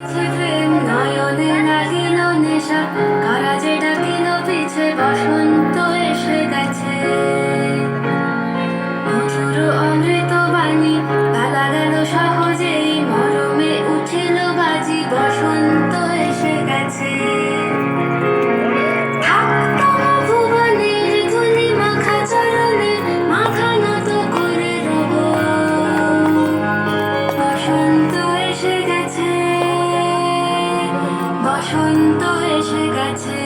প্রেম নয়নে লাগিল নেশা, কারা যে ডাকিল পিছে, বসন্ত এসে গেছে। মধুর অমৃত বাণী বেলা গেল সহজেই, মরমে উঠিল বাজি, বসন্ত এসে গেছে। থাকতাম ভুবনের ধূলি মাখা চরণে, মাথা নত করে রব। বসন্ত এসে গেছে, বসন্ত এসে গেছে।